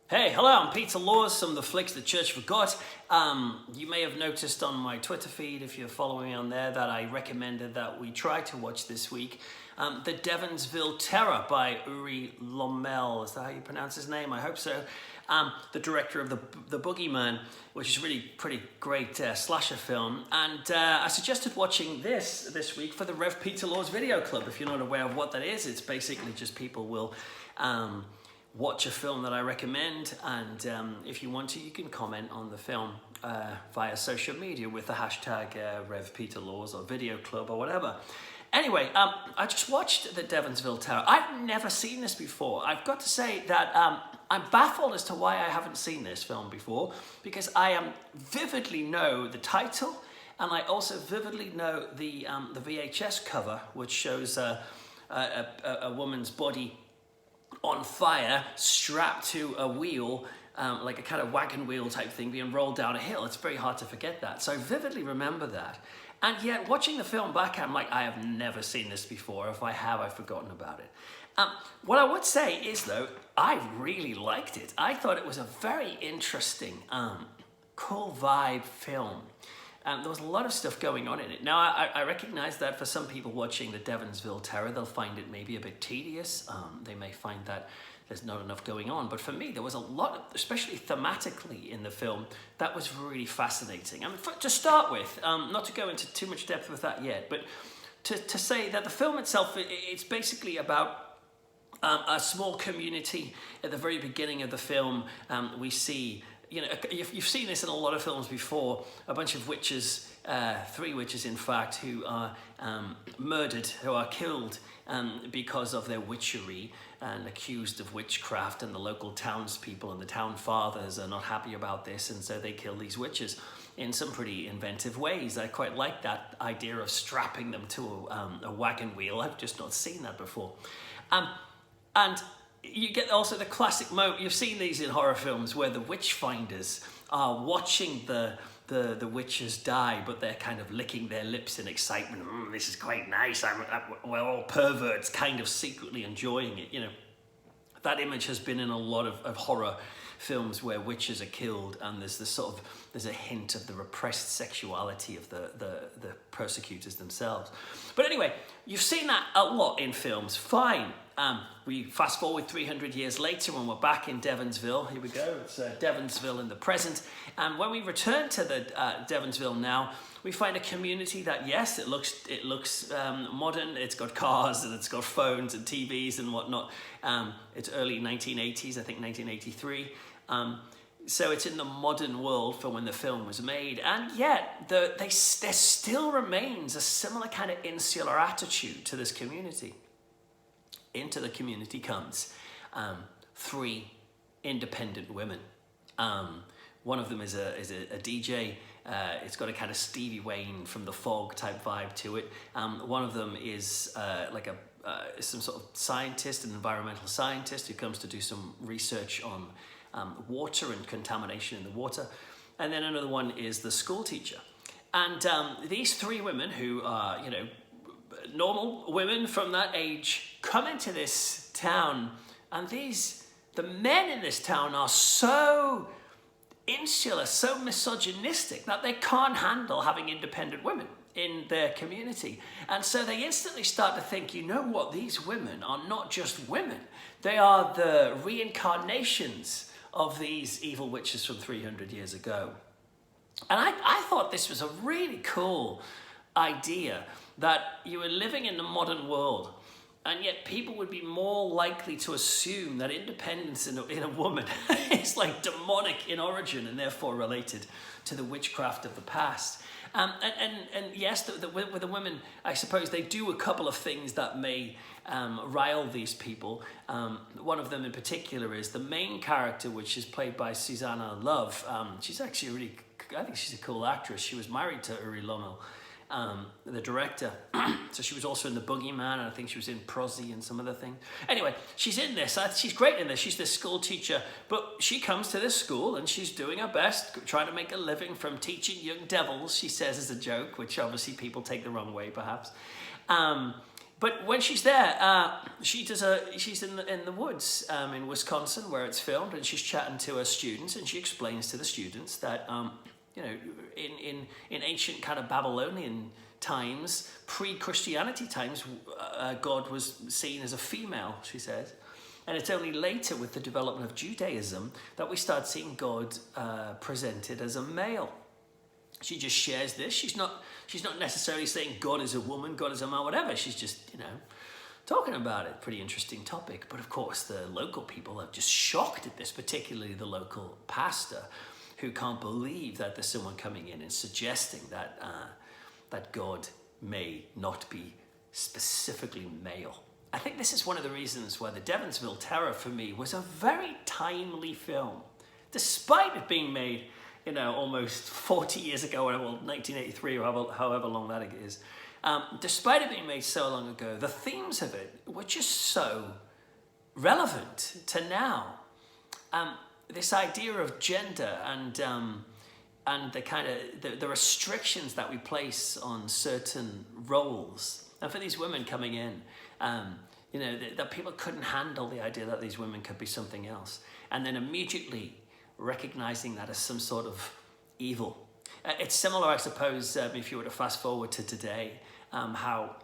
Hey, hello, I'm Peter Laws from the Flicks the Church Forgot. You may have noticed on my Twitter feed, if you're following me on there, that I recommended that we try to watch this week the Devonsville Terror by Uri Lommel. Is that how you pronounce his name? I hope so. The director of the Boogeyman, which is really pretty great slasher film. And I suggested watching this week for the Rev Peter Laws Video Club. If you're not aware of what that is, it's basically just people will watch a film that I recommend, and if you want to, you can comment on the film via social media with the hashtag RevPeterLaws or Video Club or whatever. Anyway, I just watched the Devonsville Terror. I've never seen this before. I've got to say that I'm baffled as to why I haven't seen this film before, because I vividly know the title, and I also vividly know the VHS cover, which shows a woman's body on fire, strapped to a wheel, like a kind of wagon wheel type thing, being rolled down a hill. It's very hard to forget that. So I vividly remember that. And yet, watching the film back, I'm like, I have never seen this before. If I have, I've forgotten about it. What I would say is, though, I really liked it. I thought it was a very interesting, cool vibe film. There was a lot of stuff going on in it. Now, I recognize that for some people watching the Devonsville Terror, they'll find it maybe a bit tedious. They may find that there's not enough going on. But for me, there was a lot, especially thematically in the film, that was really fascinating. I mean, to start with, not to go into too much depth with that yet, but to say that the film itself, it's basically about a small community. At the very beginning of the film, we see, you know, you've seen this in a lot of films before, a bunch of witches, 3 witches in fact, who are murdered, who are killed because of their witchery and accused of witchcraft, and the local townspeople and the town fathers are not happy about this, and so they kill these witches in some pretty inventive ways. I quite like that idea of strapping them to a wagon wheel. I've just not seen that before. And you get also the classic moment, you've seen these in horror films, where the witch finders are watching the witches die, but they're kind of licking their lips in excitement. This is quite nice. We're all perverts, kind of secretly enjoying it. You know, that image has been in a lot of horror films where witches are killed, and there's a hint of the repressed sexuality of the persecutors themselves. But anyway, you've seen that a lot in films. Fine. We fast forward 300 years later, when we're back in Devonsville. Here we go. It's Devonsville in the present. And when we return to the Devonsville now, we find a community that, yes, it looks modern. It's got cars and it's got phones and TVs and whatnot. It's early 1980s, I think 1983. So it's in the modern world for when the film was made, and yet there still remains a similar kind of insular attitude to this community. Into the community comes 3 independent women. One of them is a DJ. It's got a kind of Stevie Wayne from The Fog type vibe to it. One of them is like some sort of scientist, an environmental scientist who comes to do some research on water and contamination in the water. And then another one is the school teacher. And these 3 women, who are, you know, normal women from that age, come into this town, and the men in this town are so insular, so misogynistic, that they can't handle having independent women in their community. And so they instantly start to think, you know what, these women are not just women, they are the reincarnations of these evil witches from 300 years ago. And I thought this was a really cool idea, that you were living in the modern world, and yet people would be more likely to assume that independence in a woman is like demonic in origin, and therefore related to the witchcraft of the past. And yes, with the women, I suppose they do a couple of things that may rile these people. One of them in particular is the main character, which is played by Susanna Love. She's actually I think she's a cool actress. She was married to Uri Lommel, the director. So she was also in The Boogeyman, and I think she was in Prosy and some other thing. Anyway, she's in this. She's great in this. She's this school teacher, but she comes to this school and she's doing her best, trying to make a living from teaching young devils, she says as a joke, which obviously people take the wrong way perhaps. But when she's there, she's in the woods in Wisconsin where it's filmed, and she's chatting to her students, and she explains to the students that in ancient kind of Babylonian times, pre-Christianity times, God was seen as a female, she says. And it's only later with the development of Judaism that we start seeing God presented as a male. She just shares this. She's not necessarily saying God is a woman, God is a man, whatever. She's just, talking about it. Pretty interesting topic. But of course, the local people are just shocked at this, particularly the local pastor, who can't believe that there's someone coming in and suggesting that that God may not be specifically male. I think this is one of the reasons why the Devonsville Terror for me was a very timely film, despite it being made, almost 40 years ago, or 1983, or however long that is. Despite it being made so long ago, the themes of it were just so relevant to now. This idea of gender and the kind of the restrictions that we place on certain roles, and for these women coming in, that people couldn't handle the idea that these women could be something else, and then immediately recognizing that as some sort of evil. It's similar, I suppose, if you were to fast forward to today, how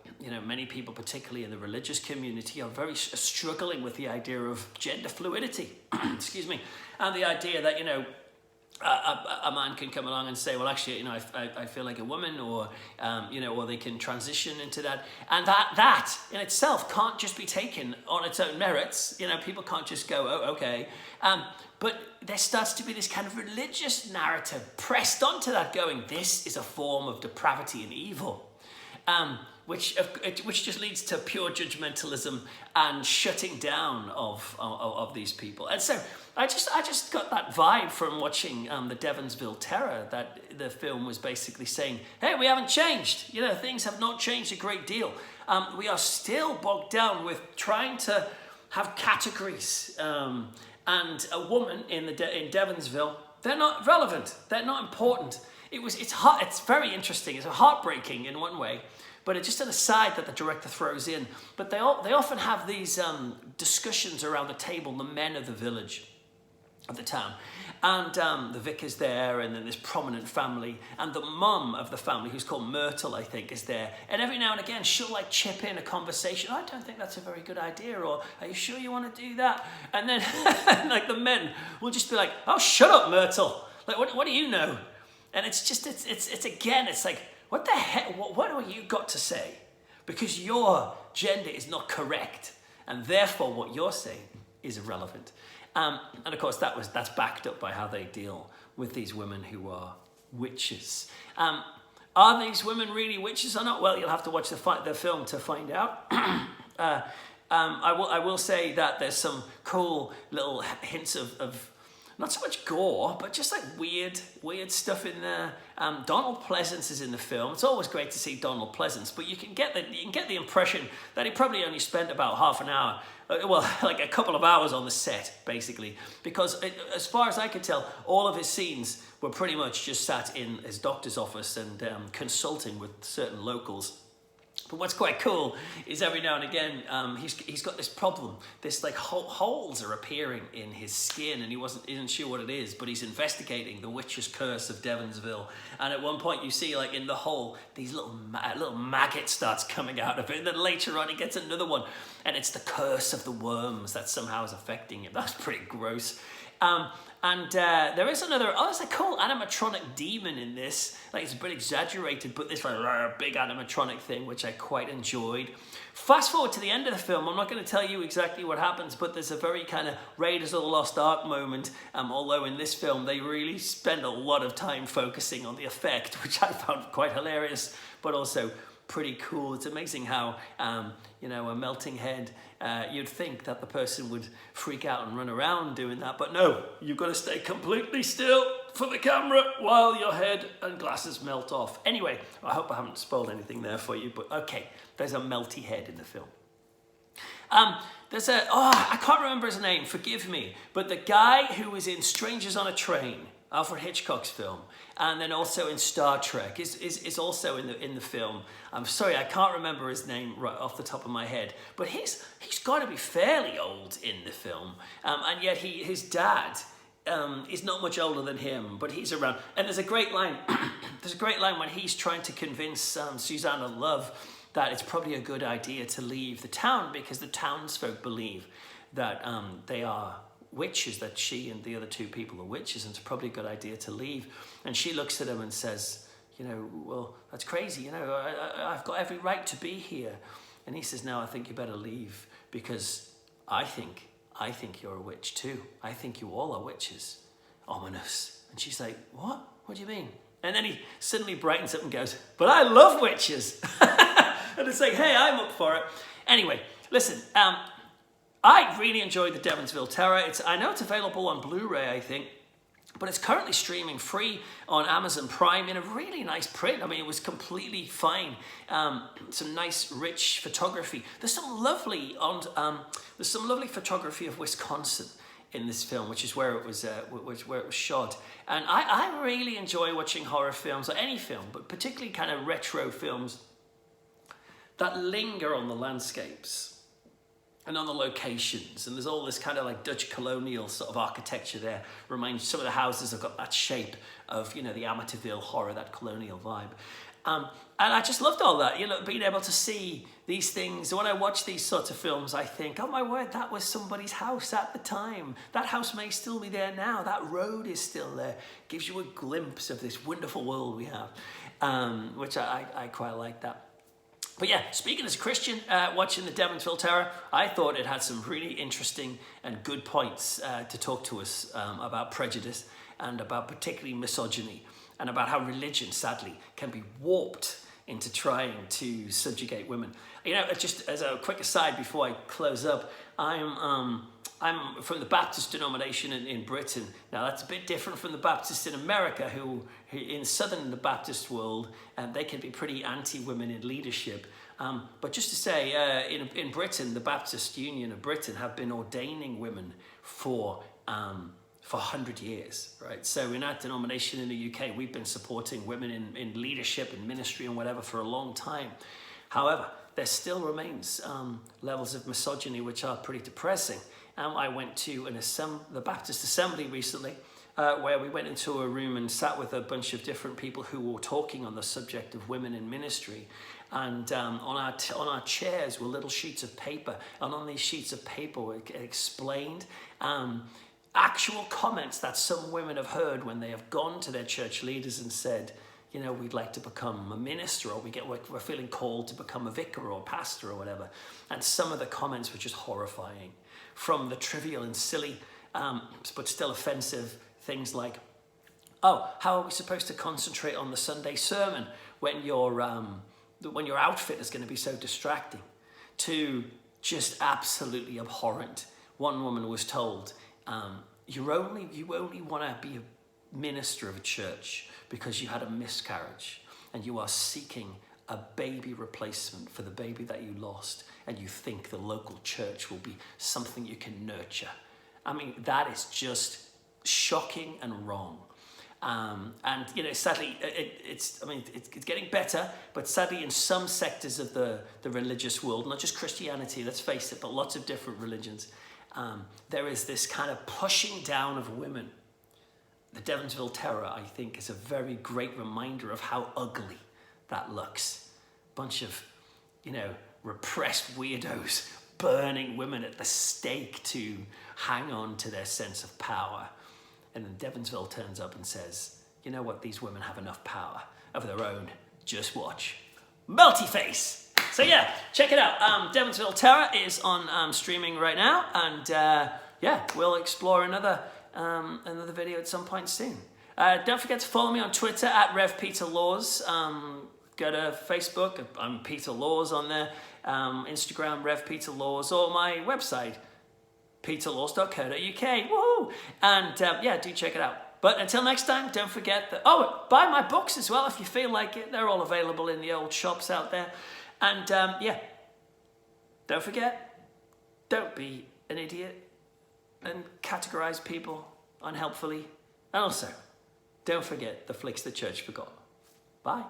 many people, particularly in the religious community, are very struggling with the idea of gender fluidity. Excuse me, and the idea that a man can come along and say, well, actually, I feel like a woman, or or they can transition into that, and that in itself can't just be taken on its own merits. People can't just go, oh, okay. But there starts to be this kind of religious narrative pressed onto that, going, this is a form of depravity and evil, which just leads to pure judgmentalism and shutting down of these people. And so I just got that vibe from watching the Devonsville Terror, that the film was basically saying, hey, we haven't changed. Things have not changed a great deal. We are still bogged down with trying to have categories. And a woman in Devonsville, they're not relevant. They're not important. It's very interesting. It's heartbreaking in one way, but it's just an aside that the director throws in. But they often have these discussions around the table, the men of the village, of the town, and the vicar's there, and then this prominent family, and the mum of the family, who's called Myrtle, I think, is there. And every now and again, she'll chip in a conversation. I don't think that's a very good idea, or are you sure you want to do that? And then the men will just be like, oh, shut up, Myrtle. What do you know? And it's just, it's like, what the heck, what have you got to say? Because your gender is not correct, and therefore what you're saying is irrelevant. And of course, that's backed up by how they deal with these women who are witches. Are these women really witches or not? Well, you'll have to watch the film to find out. I will say that there's some cool little hints of not so much gore, but just weird stuff in there. Donald Pleasance is in the film. It's always great to see Donald Pleasance, but you can get the impression that he probably only spent about half an hour, a couple of hours on the set, basically, because as far as I could tell, all of his scenes were pretty much just sat in his doctor's office and consulting with certain locals. But what's quite cool is every now and again, he's got this problem. This holes are appearing in his skin, and he isn't sure what it is, but he's investigating the witch's curse of Devonsville. And at one point, you see in the hole, these little maggot starts coming out of it. And then later on, he gets another one, and it's the curse of the worms that somehow is affecting him. That's pretty gross. And there is there's a cool animatronic demon in this. It's a bit exaggerated, but this big animatronic thing, which I quite enjoyed. Fast forward to the end of the film, I'm not going to tell you exactly what happens, but there's a very kind of Raiders of the Lost Ark moment, although in this film they really spend a lot of time focusing on the effect, which I found quite hilarious, but also pretty cool. It's amazing how, a melting head, you'd think that the person would freak out and run around doing that, but no, you've got to stay completely still for the camera while your head and glasses melt off. Anyway, I hope I haven't spoiled anything there for you, but okay, there's a melty head in the film. I can't remember his name, forgive me, but the guy who was in Strangers on a Train, Alfred Hitchcock's film, and then also in Star Trek is also in the film. I'm sorry, I can't remember his name right off the top of my head, but he's got to be fairly old in the film, and yet his dad is not much older than him, but he's around. And there's a great line. There's a great line when he's trying to convince Susanna Love that it's probably a good idea to leave the town because the townsfolk believe that they are witches, that she and the other two people are witches, and it's probably a good idea to leave. And she looks at him and says, you know, well, that's crazy. You know, I've got every right to be here. And he says, no, I think you better leave because I think you're a witch too. I think you all are witches. Ominous. And she's like, what? What do you mean? And then he suddenly brightens up and goes, but I love witches. And it's like, hey, I'm up for it. Anyway, listen, I really enjoyed the Devonsville Terror. I know it's available on Blu-ray, I think, but it's currently streaming free on Amazon Prime in a really nice print. I mean, it was completely fine. Some nice, rich photography. There's some lovely photography of Wisconsin in this film, which is where it was shot. And I really enjoy watching horror films, or any film, but particularly kind of retro films that linger on the landscapes and on the locations. And there's all this kind of like Dutch colonial sort of architecture there. Reminds, some of the houses have got that shape of, you know, the Amityville horror, that colonial vibe. And I just loved all that, you know, being able to see these things. When I watch these sorts of films, I think, oh my word, that was somebody's house at the time. That house may still be there now. That road is still there. Gives you a glimpse of this wonderful world we have, which I quite like that. But yeah, speaking as a Christian, watching the Devonsville Terror, I thought it had some really interesting and good points to talk to us about prejudice and about particularly misogyny and about how religion, sadly, can be warped into trying to subjugate women. You know, just as a quick aside before I close up, I'm from the Baptist denomination in Britain. Now, that's a bit different from the Baptists in America, who in southern the Baptist world, they can be pretty anti-women in leadership. But just to say, in Britain, the Baptist Union of Britain have been ordaining women for 100 years, right? So in our denomination in the UK, we've been supporting women in leadership and ministry and whatever for a long time. However, there still remains levels of misogyny which are pretty depressing. I went to the Baptist Assembly recently, where we went into a room and sat with a bunch of different people who were talking on the subject of women in ministry. And on our chairs were little sheets of paper, and on these sheets of paper it explained actual comments that some women have heard when they have gone to their church leaders and said, you know, we'd like to become a minister, or we're feeling called to become a vicar or a pastor or whatever. And some of the comments were just horrifying, from the trivial and silly, but still offensive things like, oh, how are we supposed to concentrate on the Sunday sermon when your outfit is going to be so distracting, to just absolutely abhorrent. One woman was told, you only want to be a minister of a church because you had a miscarriage and you are seeking a baby replacement for the baby that you lost, and you think the local church will be something you can nurture. I mean, that is just shocking and wrong. And you know, sadly, it's getting better, but sadly in some sectors of the religious world, not just Christianity, let's face it, but lots of different religions, there is this kind of pushing down of women. The Devonsville Terror, I think, is a very great reminder of how ugly that looks. Bunch of, you know, repressed weirdos burning women at the stake to hang on to their sense of power. And then Devonsville turns up and says, you know what, these women have enough power of their own. Just watch. Melty face. So yeah, check it out. Devonsville Terror is on streaming right now. And yeah, we'll explore another video at some point soon. Don't forget to follow me on Twitter at RevPeterLaws. Go to Facebook, I'm Peter Laws on there. Instagram, RevPeterLaws, or my website, peterlaws.co.uk. Woohoo! And yeah, do check it out. But until next time, don't forget that, buy my books as well if you feel like it. They're all available in the old shops out there. And yeah, don't forget, don't be an idiot and categorize people unhelpfully. And also, don't forget the flicks the church forgot. Bye.